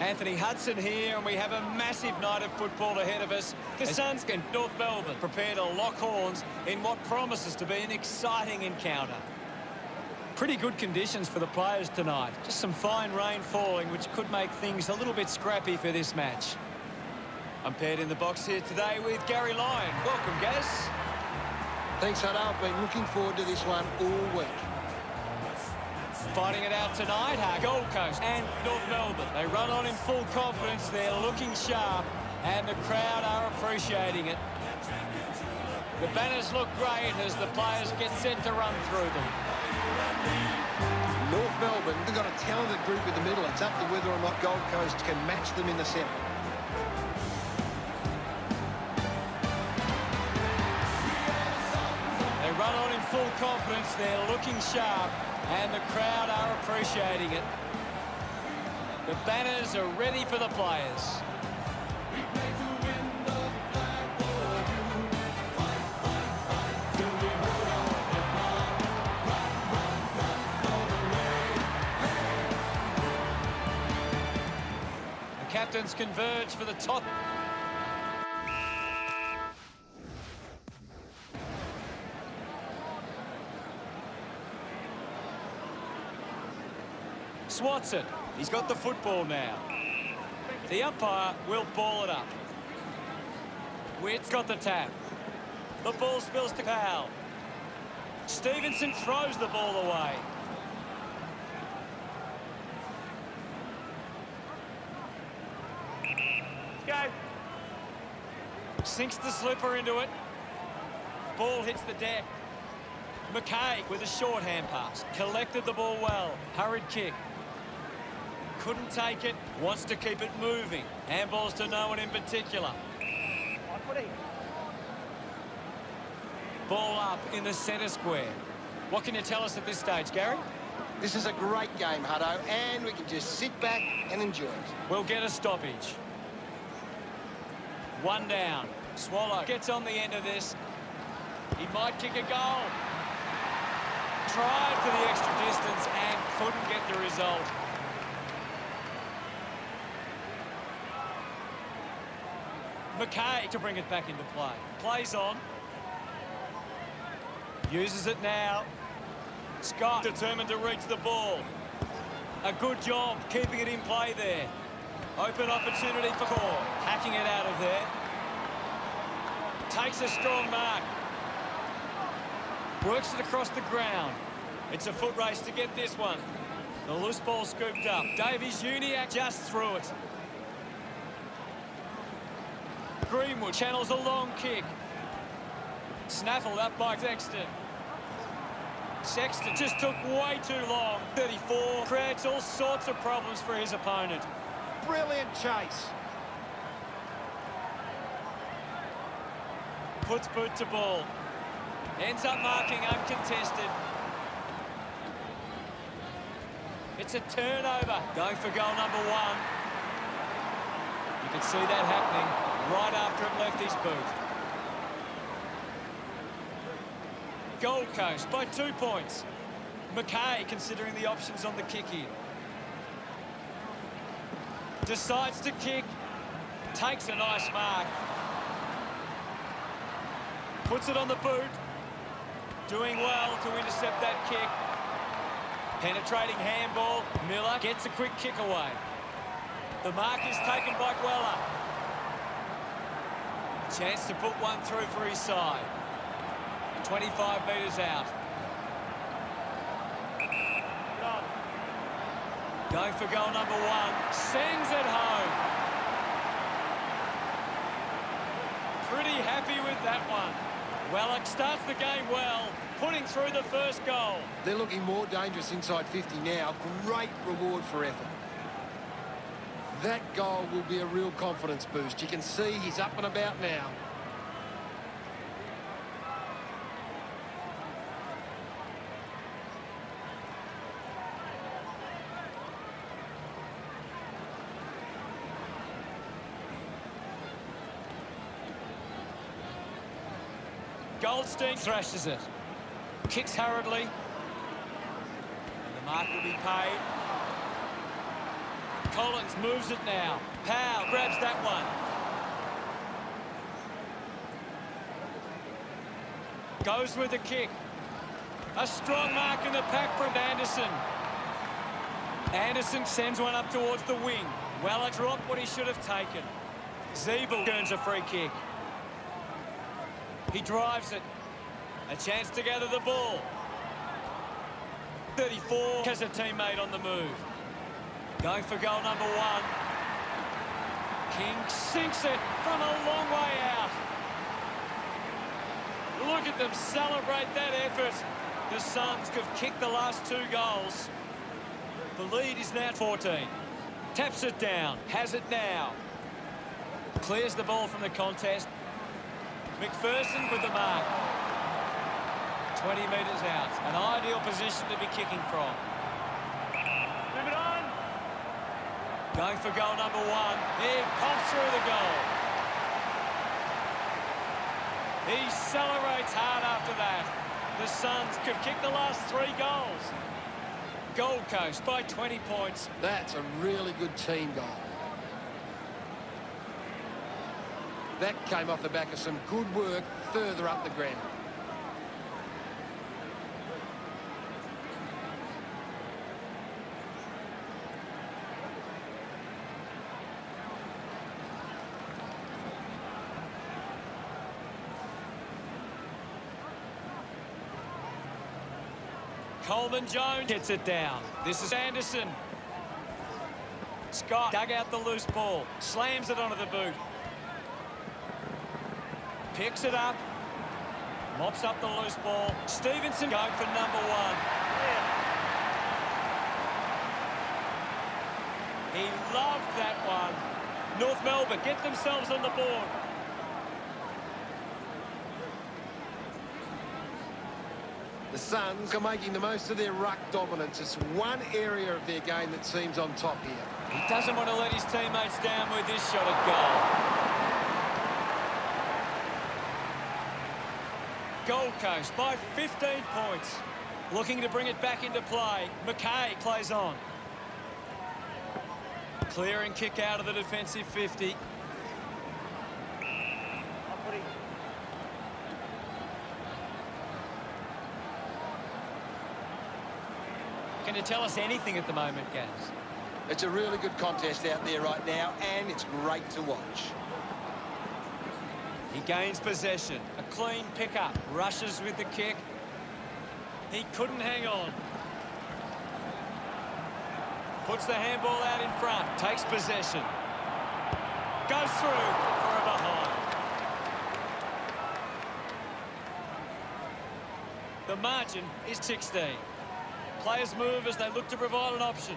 Anthony Hudson here, and we have a massive night of football ahead of us. The Suns and North Melbourne prepare to lock horns in what promises to be an exciting encounter. Pretty good conditions for the players tonight. Just some fine rain falling, which could make things a little bit scrappy for this match. I'm paired in the box here today with Gary Lyon. Welcome, Gaz. Thanks, Hutto. I've been looking forward to this one all week. Fighting it out tonight are Gold Coast and North Melbourne. They run on in full confidence. They're looking sharp, and the crowd are appreciating it. The banners look great as the players get set to run through them. North Melbourne, they've got a talented group in the middle. It's up to whether or not Gold Coast can match them in the centre. They run on in full confidence. They're looking sharp, and the crowd are appreciating it. The banners are ready for the players. The captains converge for the top. Swats it. He's got the football now. The umpire will ball it up. Witt's got the tap. The ball spills to Powell. Stevenson throws the ball away. Go. Sinks the slipper into it. Ball hits the deck. McKay with a short hand pass. Collected the ball well. Hurried kick. Couldn't take it. Wants to keep it moving. Handballs to no one in particular. Ball up in the centre square. What can you tell us at this stage, Gary? This is a great game, Hutto, and we can just sit back and enjoy it. We'll get a stoppage. One down. Swallow gets on the end of this. He might kick a goal. Tried for the extra distance and couldn't get the result. McKay to bring it back into play. Plays on. Uses it now. Scott determined to reach the ball. A good job keeping it in play there. Open opportunity for Core. Hacking it out of there. Takes a strong mark. Works it across the ground. It's a foot race to get this one. The loose ball scooped up. Davies Uniacke just through it. Greenwood channels a long kick. Snaffled up by Sexton. Sexton just took way too long. 34 creates all sorts of problems for his opponent. Brilliant chase. Puts boot to ball. Ends up marking uncontested. It's a turnover. Going for goal number one. You can see that happening right after it left his boot. Gold Coast by 2 points. McKay considering the options on the kick-in. Decides to kick. Takes a nice mark. Puts it on the boot. Doing well to intercept that kick. Penetrating handball. Miller gets a quick kick away. The mark is taken by Guella. Chance to put one through for his side. 25 metres out. Going for goal number one. Sends it home. Pretty happy with that one. Well, it starts the game well, putting through the first goal. They're looking more dangerous inside 50 now. Great reward for effort. That goal will be a real confidence boost. You can see he's up and about now. Goldstein thrashes it. Kicks hurriedly. And the mark will be paid. Collins moves it now. Powell grabs that one. Goes with the kick. A strong mark in the pack from Anderson. Anderson sends one up towards the wing. Well, it dropped what he should have taken. Zeeble earns a free kick. He drives it. A chance to gather the ball. 34 has a teammate on the move. Going for goal number 1. King sinks it from a long way out. Look at them celebrate that effort. The Suns have kicked the last 2 goals. The lead is now 14. Taps it down. Has it now. Clears the ball from the contest. McPherson with the mark. 20 metres out. An ideal position to be kicking from. Move it on. Going for goal number 1. He pops through the goal. He celebrates hard after that. The Suns could kick the last 3 goals. Gold Coast by 20 points. That's a really good team goal. That came off the back of some good work further up the ground. Coleman Jones gets it down. This is Anderson. Scott dug out the loose ball. Slams it onto the boot. Picks it up. Mops up the loose ball. Stevenson going for number 1. He loved that one. North Melbourne get themselves on the board. The Suns are making the most of their ruck dominance. It's one area of their game that seems on top here. He doesn't want to let his teammates down with this shot at goal. Gold Coast by 15 points. Looking to bring it back into play. McKay plays on. Clearing kick out of the defensive 50. Can you tell us anything at the moment, Gaz? It's a really good contest out there right now, and it's great to watch. He gains possession. A clean pickup. Rushes with the kick. He couldn't hang on. Puts the handball out in front. Takes possession. Goes through for a behind. The margin is 16. Players move as they look to provide an option.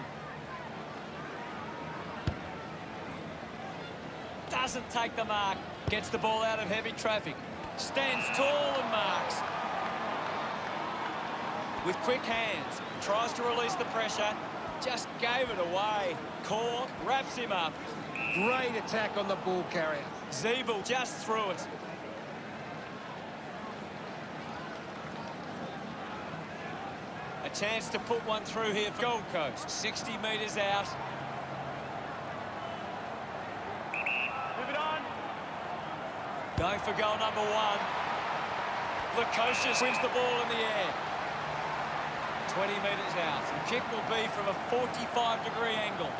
Doesn't take the mark. Gets the ball out of heavy traffic. Stands tall and marks. With quick hands. Tries to release the pressure. Just gave it away. Cork wraps him up. Great attack on the ball carrier. Zeeble just threw it. A chance to put one through here for Gold Coast. 60 metres out. Move it on. Going for goal number 1. Lukosius wins the ball in the air. 20 metres out. The kick will be from a 45-degree angle.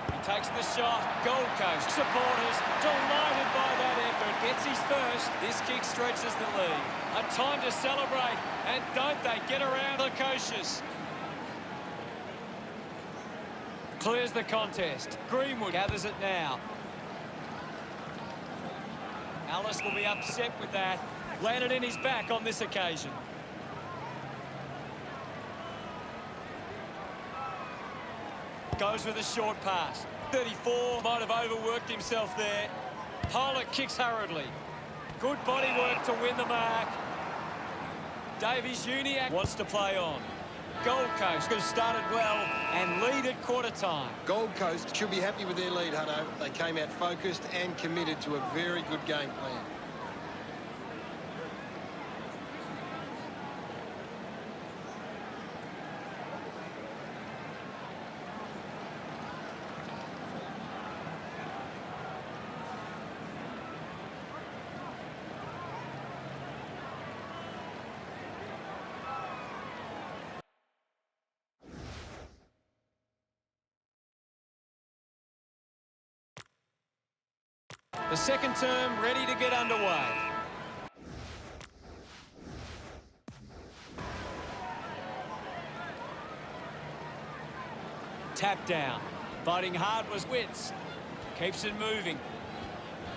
He takes the shot. Gold Coast supporters delighted by that effort. Gets his first. This kick stretches the lead. A time to celebrate. And don't they get around Lukosius. Clears the contest. Greenwood gathers it now. Alice will be upset with that. Landed in his back on this occasion. Goes with a short pass. 34 might have overworked himself there. Pollock kicks hurriedly. Good body work to win the mark. Davies-Uniacke wants to play on. Gold Coast have started well and lead at quarter time. Gold Coast should be happy with their lead, Hutto. They came out focused and committed to a very good game plan. The second term ready to get underway. Tap down. Fighting hard was Witts. Keeps it moving.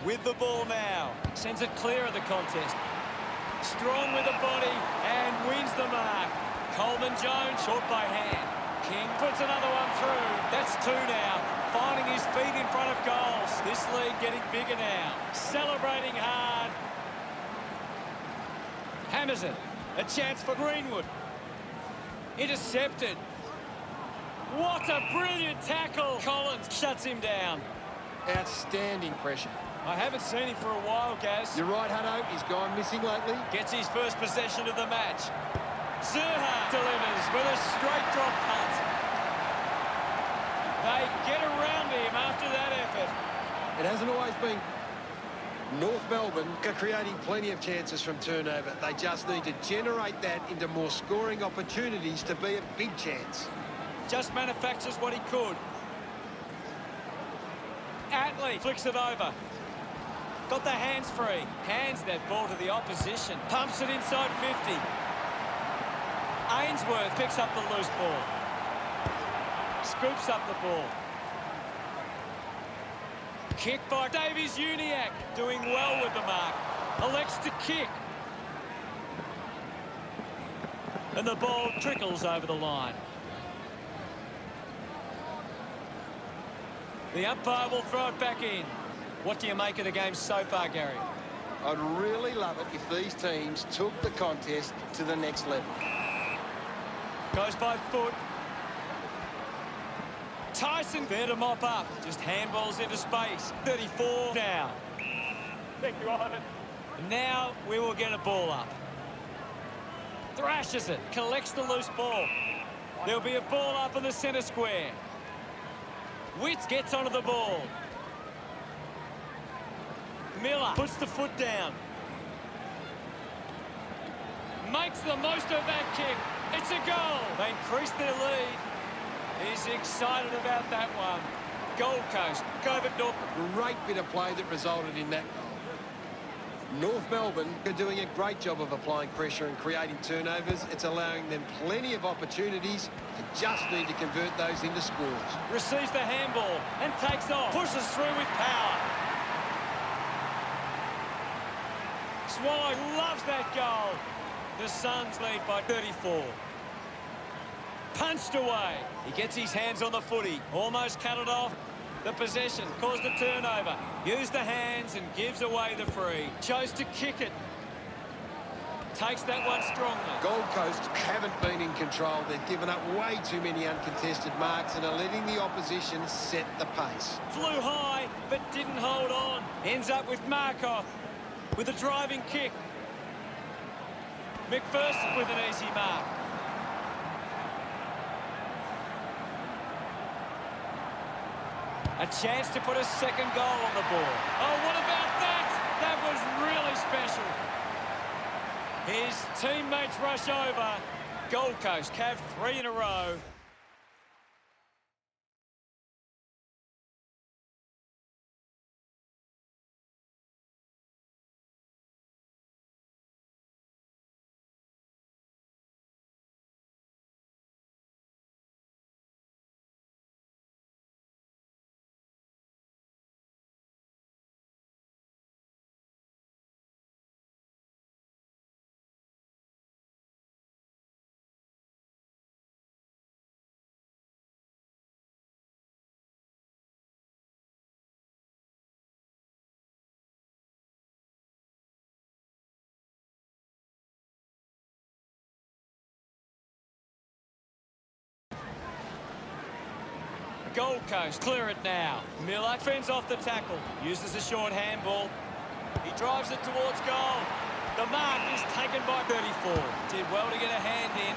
With the ball now. Sends it clear of the contest. Strong with the body and wins the mark. Coleman Jones short by hand. King puts another one through. That's two now. Finding his feet in front of goals. This lead getting bigger now. Celebrating hard. Hammers it. A chance for Greenwood. Intercepted. What a brilliant tackle. Collins shuts him down. Outstanding pressure. I haven't seen him for a while, Gaz. You're right, Hutto. He's gone missing lately. Gets his first possession of the match. Zerha delivers with a straight drop punt. They get around him after that effort. It hasn't always been. North Melbourne are creating plenty of chances from turnover. They just need to generate that into more scoring opportunities to be a big chance. Just manufactures what he could. Atley flicks it over. Got the hands free. Hands that ball to the opposition. Pumps it inside 50. Ainsworth picks up the loose ball. Scoops up the ball. Kick by Davies-Uniacke. Doing well with the mark. Elects to kick. And the ball trickles over the line. The umpire will throw it back in. What do you make of the game so far, Gary? I'd really love it if these teams took the contest to the next level. Goes by foot. Tyson there to mop up. Just handballs into space. 34 now. Thank you, Ivan. Now we will get a ball up. Thrashes it. Collects the loose ball. There'll be a ball up in the centre square. Witts gets onto the ball. Miller puts the foot down. Makes the most of that kick. It's a goal. They increase their lead. He's excited about that one. Gold Coast, Covent North. Great bit of play that resulted in that goal. North Melbourne are doing a great job of applying pressure and creating turnovers. It's allowing them plenty of opportunities. They just need to convert those into scores. Receives the handball and takes off. Pushes through with power. Swallow loves that goal. The Suns lead by 34. Punched away. He gets his hands on the footy. Almost cut it off. The possession caused a turnover. Used the hands and gives away the free. Chose to kick it. Takes that one strongly. Gold Coast haven't been in control. They've given up way too many uncontested marks and are letting the opposition set the pace. Flew high, but didn't hold on. Ends up with Markov with a driving kick. McPherson with an easy mark. A chance to put a second goal on the board. Oh, what about that? That was really special. His teammates rush over. Gold Coast have 3 in a row. Gold Coast clear it now. Miller fends off the tackle. Uses a short handball. He drives it towards goal. The mark is taken by 34. Did well to get a hand in.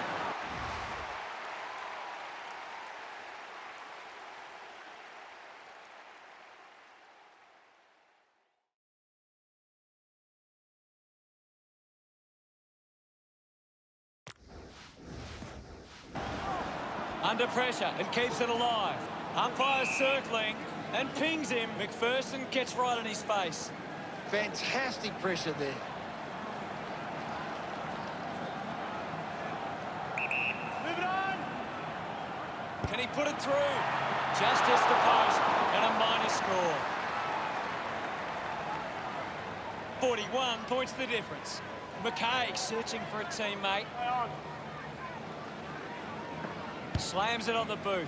Under pressure and keeps it alive. Umpire circling. And pings him. McPherson gets right in his face. Fantastic pressure there. Move it on. Can he put it through? Just hits the post and a minor score. 41 points the difference. McKay searching for a teammate. Slams it on the boot.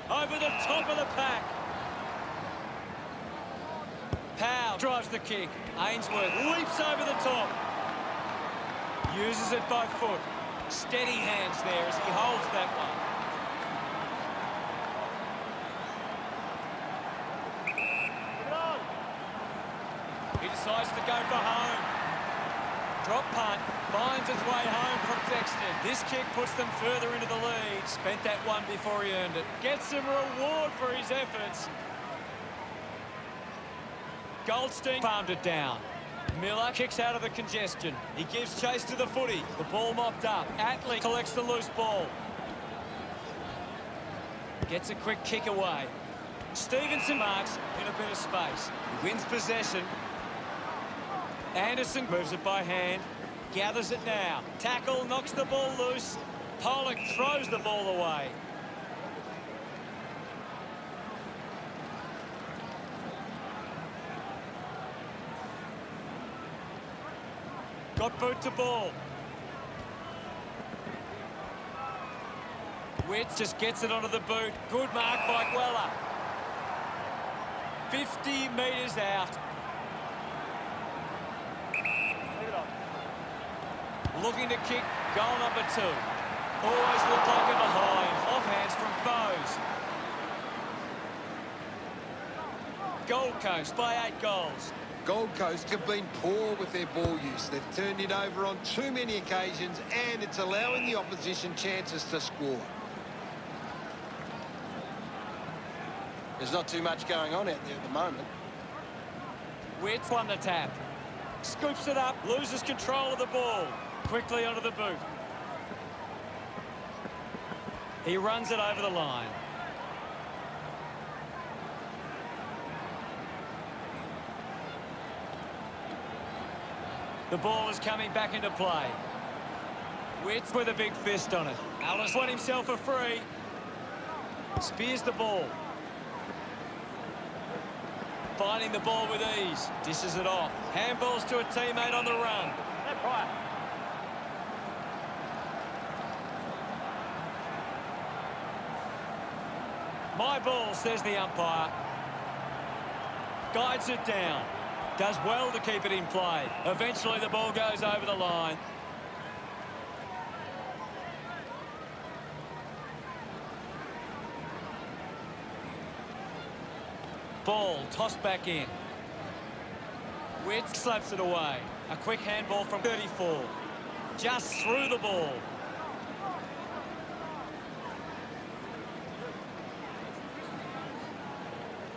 Over the top of the pack. Powell drives the kick. Ainsworth leaps over the top. Uses it by foot. Steady hands there as he holds that one. He decides to go for home. Drop punt. Finds its way home from Dexter. This kick puts them further into the lead. Spent that one before he earned it. Gets some reward for his efforts. Goldstein farmed it down. Miller kicks out of the congestion. He gives chase to the footy. The ball mopped up. Atley collects the loose ball. Gets a quick kick away. Stevenson marks in a bit of space. He wins possession. Anderson moves it by hand. Gathers it now. Tackle, knocks the ball loose. Pollock throws the ball away. Got boot to ball. Witt just gets it onto the boot. Good mark by Guella. 50 metres out. Looking to kick goal number 2. Always looked like a behind. Off hands from Bowes. Gold Coast by 8 goals. Gold Coast have been poor with their ball use. They've turned it over on too many occasions, and it's allowing the opposition chances to score. There's not too much going on out there at the moment. Witt won the tap. Scoops it up, loses control of the ball. Quickly onto the boot. He runs it over the line. The ball is coming back into play. Witt with a big fist on it. Ellis won himself a free. Spears the ball. Finding the ball with ease. Dishes it off. Handballs to a teammate on the run. My ball, says the umpire. Guides it down. Does well to keep it in play. Eventually the ball goes over the line. Ball tossed back in. Witt slaps it away. A quick handball from 34. Just through the ball.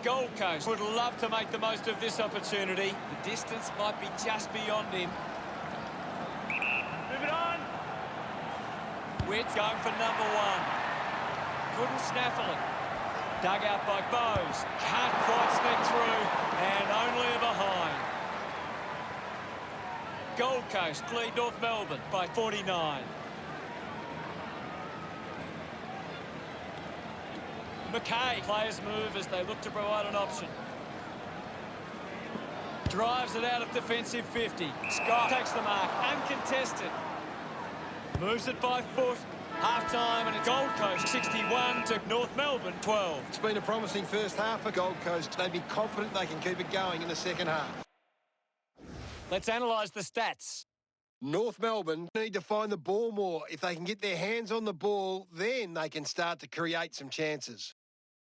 Gold Coast would love to make the most of this opportunity. The distance might be just beyond him. Move it on. Witt going for number 1. Couldn't snaffle it. Dug out by Bowes. Can't quite sneak through, and only a behind. Gold Coast lead North Melbourne by 49. McKay, players move as they look to provide an option. Drives it out of defensive 50. Scott takes the mark, uncontested. Moves it by foot. Half-time, and it's Gold Coast 61 to North Melbourne 12. It's been a promising first half for Gold Coast. They'd be confident they can keep it going in the second half. Let's analyse the stats. North Melbourne need to find the ball more. If they can get their hands on the ball, then they can start to create some chances.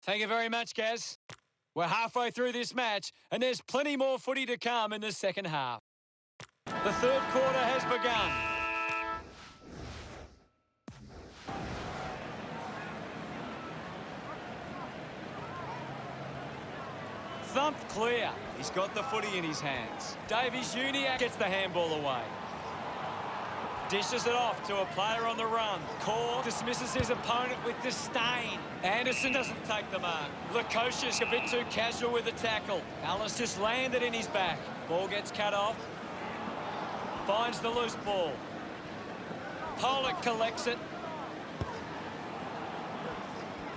Thank you very much, Gaz. We're halfway through this match, and there's plenty more footy to come in the second half. The third quarter has begun. Thumped clear. He's got the footy in his hands. Davies Junior gets the handball away. Dishes it off to a player on the run. Core dismisses his opponent with disdain. Anderson doesn't take the mark. Lukosius a bit too casual with the tackle. Alice just landed in his back. Ball gets cut off. Finds the loose ball. Pollock collects it.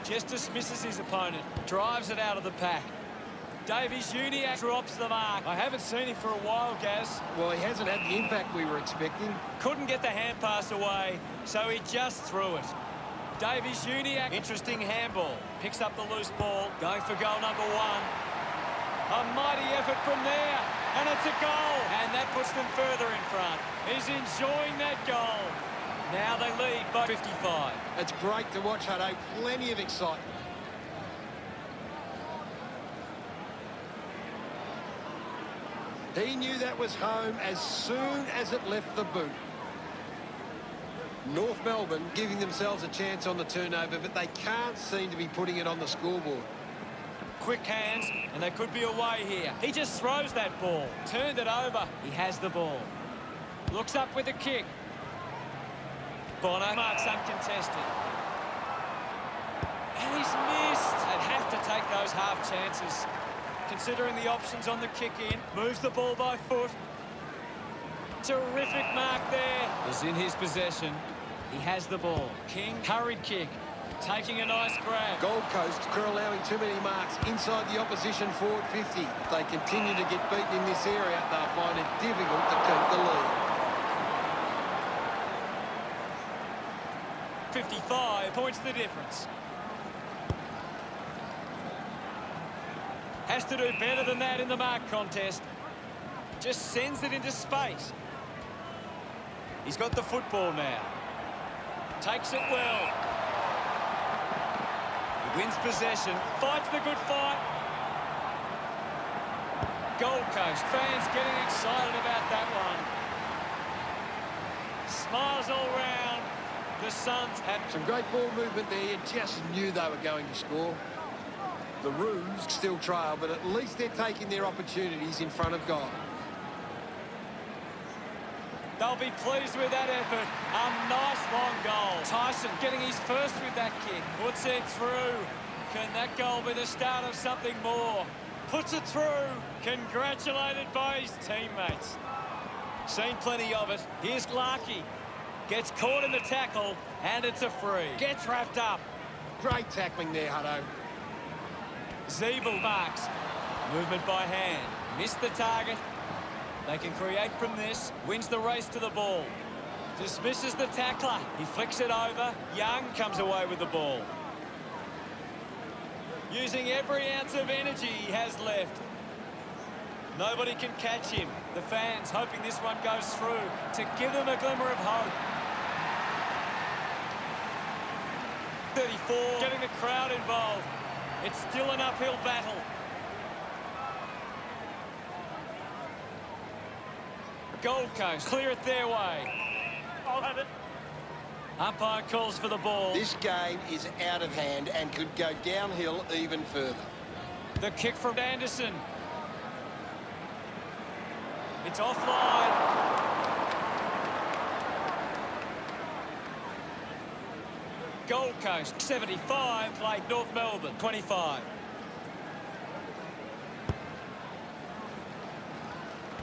Just dismisses his opponent. Drives it out of the pack. Davies-Uniacke drops the mark. I haven't seen him for a while, Gaz. Well, he hasn't had the impact we were expecting. Couldn't get the hand pass away, so he just threw it. Davies-Uniacke, interesting handball. Picks up the loose ball, going for goal number 1. A mighty effort from there, and it's a goal. And that puts them further in front. He's enjoying that goal. Now they lead by 55. It's great to watch, Hutto. Plenty of excitement. He knew that was home as soon as it left the boot. North Melbourne giving themselves a chance on the turnover, but they can't seem to be putting it on the scoreboard. Quick hands, and they could be away here. He just throws that ball. Turned it over. He has the ball. Looks up with a kick. Bonner marks uncontested. And he's missed. They'd have to take those half chances. Considering the options on the kick in, moves the ball by foot. Terrific mark there. Is in his possession. He has the ball. King, hurried kick. Taking a nice grab. Gold Coast are allowing too many marks inside the opposition forward 50. If they continue to get beaten in this area, they'll find it difficult to keep the lead. 55 points the difference. Has to do better than that in the mark contest. Just sends it into space. He's got the football now. Takes it well. He wins possession. Fights the good fight. Gold Coast fans getting excited about that one. Smiles all round. The Suns had some great ball movement there. You just knew they were going to score. The Roos still trail, but at least they're taking their opportunities in front of goal. They'll be pleased with that effort. A nice long goal. Tyson getting his first with that kick. Puts it through. Can that goal be the start of something more? Puts it through. Congratulated by his teammates. Seen plenty of it. Here's Larkey. Gets caught in the tackle, and it's a free. Gets wrapped up. Great tackling there, Hutto. Zeeble marks. Movement by hand. Missed the target. They can create from this. Wins the race to the ball. Dismisses the tackler. He flicks it over. Young comes away with the ball. Using every ounce of energy he has left. Nobody can catch him. The fans hoping this one goes through to give them a glimmer of hope. 34, getting the crowd involved. It's still an uphill battle. Gold Coast clear it their way. I'll have it. Umpire calls for the ball. This game is out of hand and could go downhill even further. The kick from Anderson. It's offline. Gold Coast 75 played North Melbourne 25.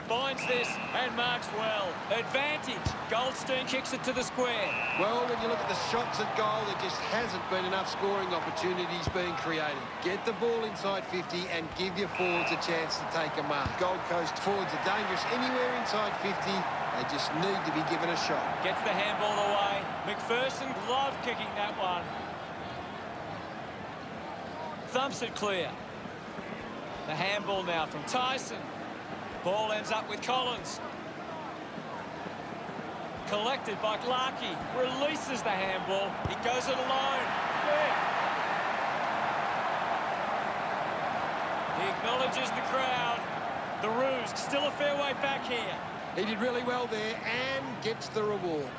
Finds this and marks well. Advantage. Goldstein kicks it to the square. Well, when you look at the shots at goal, there just hasn't been enough scoring opportunities being created. Get the ball inside 50 and give your forwards a chance to take a mark. Gold Coast forwards are dangerous anywhere inside 50. They just need to be given a shot. Gets the handball away. McPherson loved kicking that one. Thumps it clear. The handball now from Tyson. Ball ends up with Collins. Collected by Larkey. Releases the handball. He goes it alone. Yeah. He acknowledges the crowd. The Roos still a fair way back here. He did really well there and gets the reward.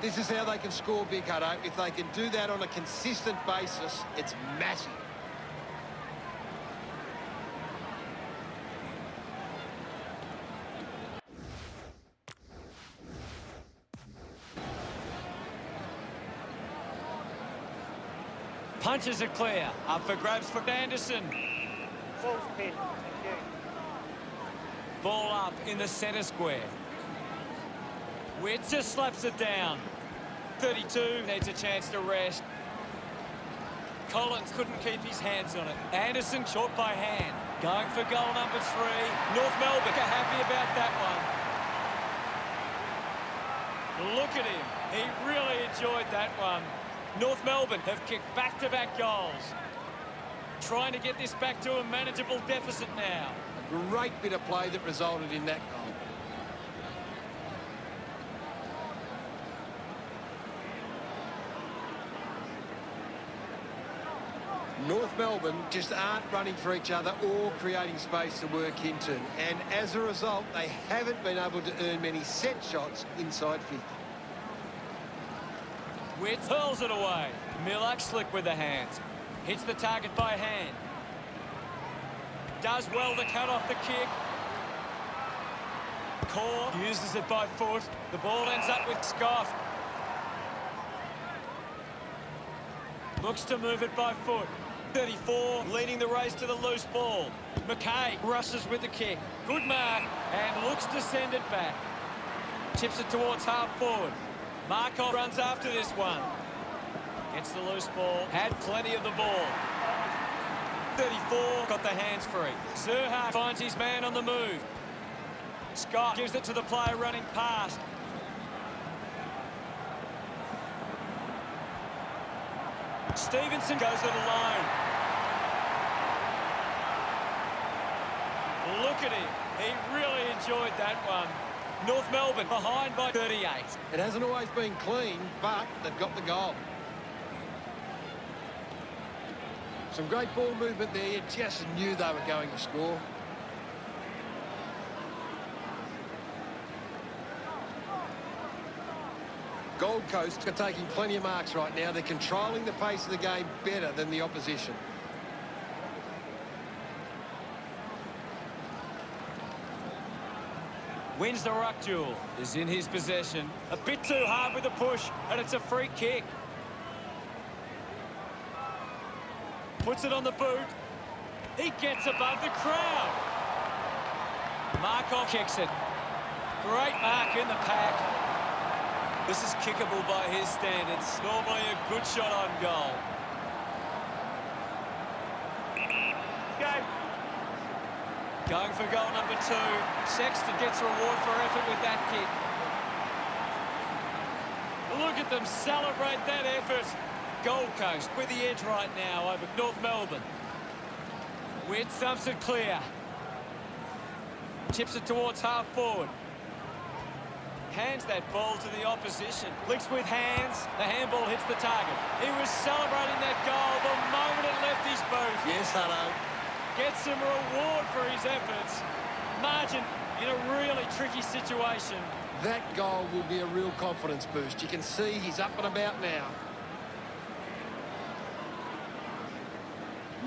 This is how they can score big, Hutto. If they can do that on a consistent basis, it's massive. Punches it clear. Up for grabs for Anderson. Ball's pin. Thank you. Ball up in the centre square. Witt just slaps it down. 32 needs a chance to rest. Collins couldn't keep his hands on it. Anderson short by hand. Going for goal number 3. North Melbourne are happy about that one. Look at him. He really enjoyed that one. North Melbourne have kicked back-to-back goals. Trying to get this back to a manageable deficit now. A great bit of play that resulted in that goal. North Melbourne just aren't running for each other or creating space to work into. And as a result, they haven't been able to earn many set shots inside 50. Witt hurls it away. Miller slick with the hands. Hits the target by hand. Does well to cut off the kick. Core uses it by foot. The ball ends up with Scott. Looks to move it by foot. 34 leading the race to the loose ball. McKay rushes with the kick. Good mark and looks to send it back. Tips it towards half forward. Markov runs after this one. Gets the loose ball. Had plenty of the ball. 34 got the hands free. Zerha finds his man on the move. Scott gives it to the player running past. Stevenson goes it alone. Look at him. He really enjoyed that one. North Melbourne behind by 38. It hasn't always been clean, but they've got the goal. Some great ball movement there. You just knew they were going to score. Gold Coast are taking plenty of marks right now. They're controlling the pace of the game better than the opposition. Wins the ruck duel. Is in his possession. A bit too hard with the push, and it's a free kick. Puts it on the boot. He gets above the crowd. Markov kicks it. Great mark in the pack. This is kickable by his standards. Normally a good shot on goal. Go. Going for goal number 2. Sexton gets reward for effort with that kick. Look at them celebrate that effort. Gold Coast with the edge right now over North Melbourne. Witt thumps it clear. Chips it towards half forward. Hands that ball to the opposition. Licks with hands. The handball hits the target. He was celebrating that goal the moment it left his boot. Yes, hello. Gets some reward for his efforts. Margin in a really tricky situation. That goal will be a real confidence boost. You can see he's up and about now.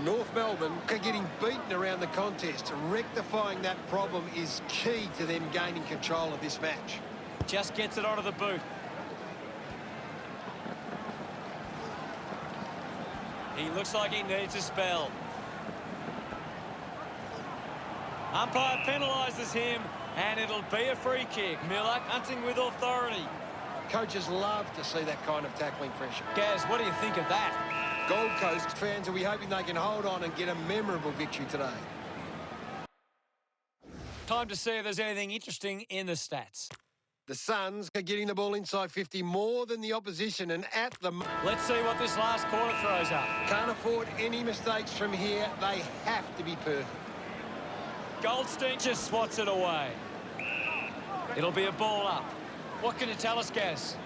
North Melbourne are getting beaten around the contest. Rectifying that problem is key to them gaining control of this match. Just gets it onto the boot. He looks like he needs a spell. Umpire penalises him, and it'll be a free kick. Miller hunting with authority. Coaches love to see that kind of tackling pressure. Gaz, what do you think of that? Gold Coast fans will be hoping they can hold on and get a memorable victory today. Time to see if there's anything interesting in the stats. The Suns are getting the ball inside 50 more than the opposition, and at the... Let's see what this last quarter throws up. Can't afford any mistakes from here. They have to be perfect. Goldstein just swats it away. It'll be a ball up. What can you tell us, Gaz?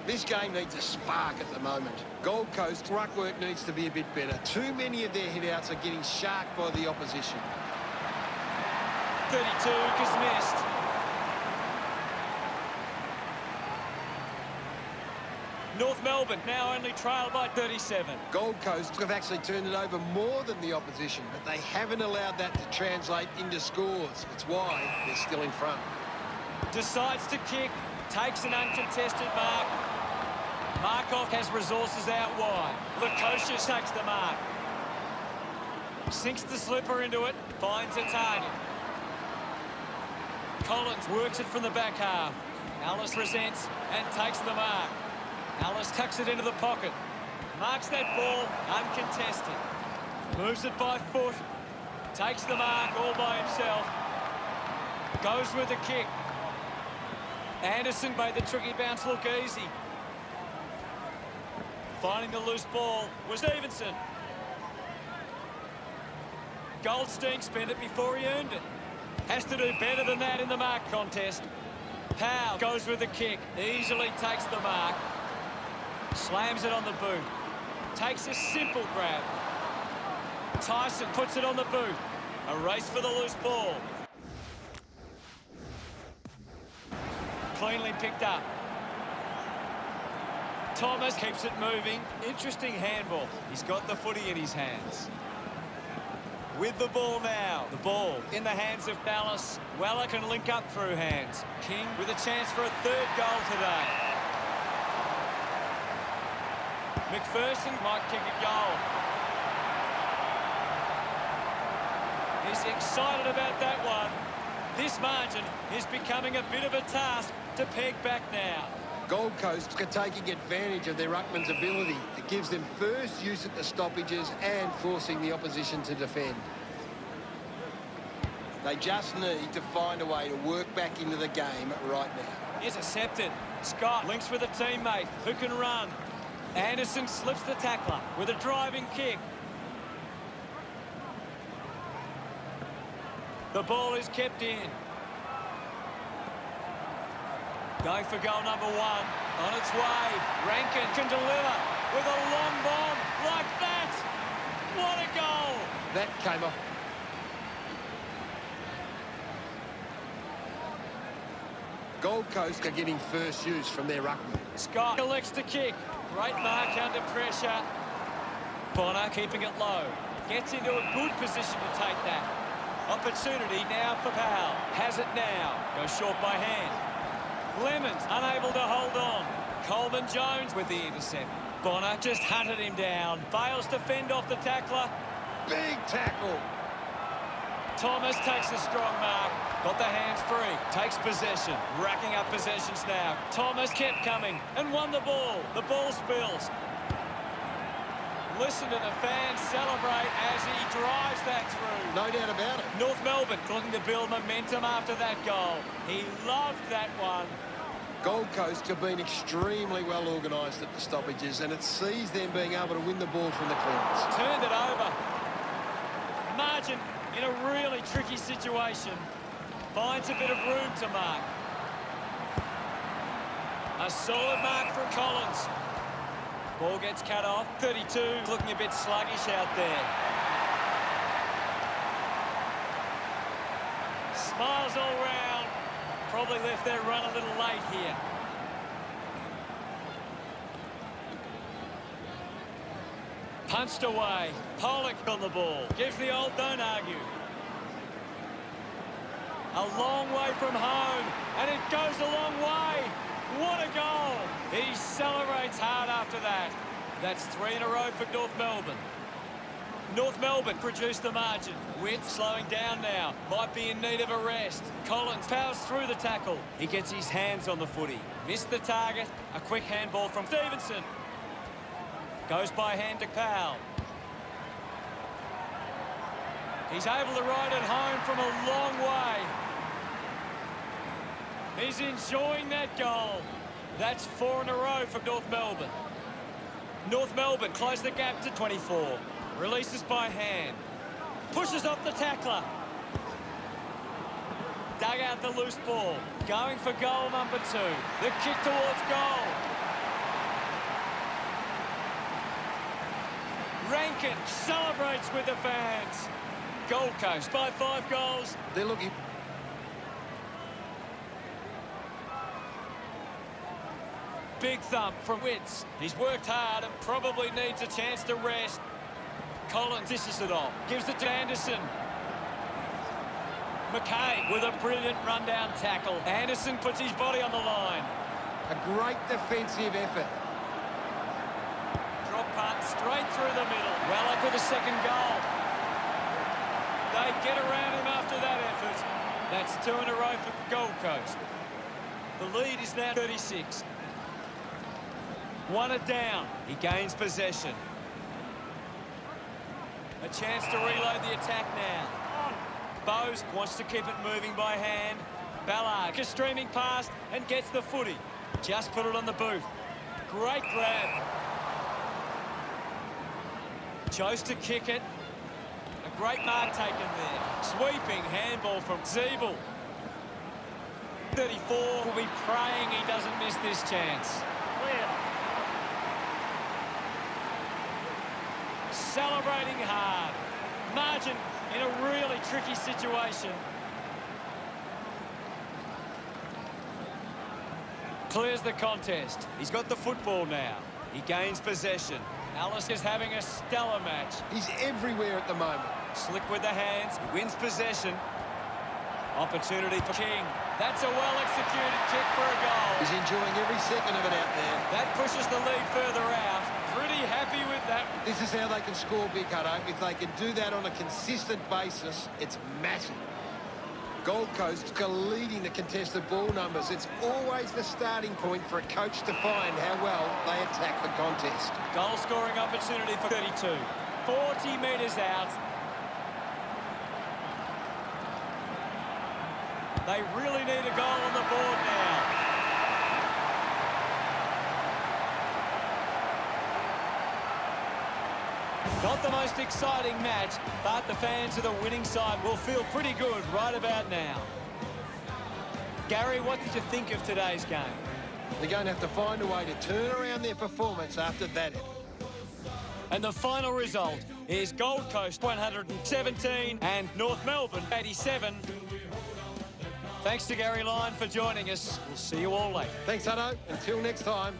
This game needs a spark at the moment. Gold Coast ruck work needs to be a bit better. Too many of their hit-outs are getting sharked by the opposition. 32 is missed. North Melbourne now only trailed by 37. Gold Coast have actually turned it over more than the opposition, but they haven't allowed that to translate into scores. That's why they're still in front. Decides to kick, takes an uncontested mark. Markov has resources out wide. Lukosius takes the mark. Sinks the slipper into it. Finds a target. Collins works it from the back half. Alice resents and takes the mark. Alice tucks it into the pocket. Marks that ball uncontested. Moves it by foot. Takes the mark all by himself. Goes with the kick. Anderson made the tricky bounce look easy. Finding the loose ball was Stevenson. Goldstein spent it before he earned it. Has to do better than that in the mark contest. Powell goes with the kick. Easily takes the mark. Slams it on the boot. Takes a simple grab. Tyson puts it on the boot. A race for the loose ball. Cleanly picked up. Thomas keeps it moving. Interesting handball. He's got the footy in his hands. With the ball now. The ball in the hands of Dallas. Weller can link up through hands. King with a chance for a third goal today. McPherson might kick a goal. He's excited about that one. This margin is becoming a bit of a task to peg back now. Gold Coast are taking advantage of their ruckman's ability. It gives them first use at the stoppages and forcing the opposition to defend. They just need to find a way to work back into the game right now. Intercepted. Scott links with a teammate who can run. Anderson slips the tackler with a driving kick. The ball is kept in. Going for goal number one. On its way. Rankin can deliver with a long bomb like that. What a goal. That came off. Gold Coast are getting first use from their ruckman. Scott elects to kick. Great mark under pressure. Bonner keeping it low. Gets into a good position to take that. Opportunity now for Powell. Has it now. Goes short by hand. Lemons unable to hold on. Coleman Jones with the intercept. Bonner just hunted him down. Fails to fend off the tackler. Big tackle. Thomas takes a strong mark. Got the hands free. Takes possession. Racking up possessions now. Thomas kept coming and won the ball. The ball spills. Listen to the fans celebrate as he drives that through. No doubt about it. North Melbourne looking to build momentum after that goal. He loved that one. Gold Coast have been extremely well organised at the stoppages, and it sees them being able to win the ball from the clearance. Turned it over. Margin in a really tricky situation. Finds a bit of room to mark. A solid mark from Collins. Ball gets cut off. 32 looking a bit sluggish out there. Smiles all round. Probably left their run a little late here. Punched away. Pollock on the ball. Gives the old don't argue. A long way from home. And it goes a long way. What a goal! He celebrates hard after that. That's 3 in a row for North Melbourne. North Melbourne produced the margin. Witt slowing down now. Might be in need of a rest. Collins powers through the tackle. He gets his hands on the footy. Missed the target. A quick handball from Stevenson. Goes by hand to Powell. He's able to ride it home from a long way. He's enjoying that goal. That's 4 in a row for North Melbourne. North Melbourne close the gap to 24. Releases by hand. Pushes off the tackler. Dug out the loose ball. Going for goal number 2. The kick towards goal. Rankin celebrates with the fans. Gold Coast by 5 goals. They're looking... Big thump from Witts. He's worked hard and probably needs a chance to rest. Collins dishes it off. Gives it to Anderson. McKay with a brilliant rundown tackle. Anderson puts his body on the line. A great defensive effort. Straight through the middle. Well up with the second goal. They get around him after that effort. That's 2 in a row for Gold Coast. The lead is now 36. 1 down. He gains possession. A chance to reload the attack now. Bose wants to keep it moving by hand. Ballard is streaming past and gets the footy. Just put it on the boot. Great grab. Chose to kick it. A great mark taken there. Sweeping handball from Zeeble. 34 will be praying he doesn't miss this chance. Clear. Celebrating hard. Margin in a really tricky situation. Clears the contest. He's got the football now. He gains possession. Alice is having a stellar match. He's everywhere at the moment. Slick with the hands. He wins possession. Opportunity for King. That's a well-executed kick for a goal. He's enjoying every second of it out there. That pushes the lead further out. Pretty happy with that. This is how they can score, Big Hutto. If they can do that on a consistent basis, it's massive. Gold Coast are leading the contested ball numbers. It's always the starting point for a coach to find how well they attack the contest. Goal-scoring opportunity for 32. 40 metres out. They really need a goal on the board now. Not the most exciting match, but the fans of the winning side will feel pretty good right about now. Gary, what did you think of today's game? They're going to have to find a way to turn around their performance after that. And the final result is Gold Coast 117 and North Melbourne 87. Thanks to Gary Lyon for joining us. We'll see you all later. Thanks, Hutto. Until next time.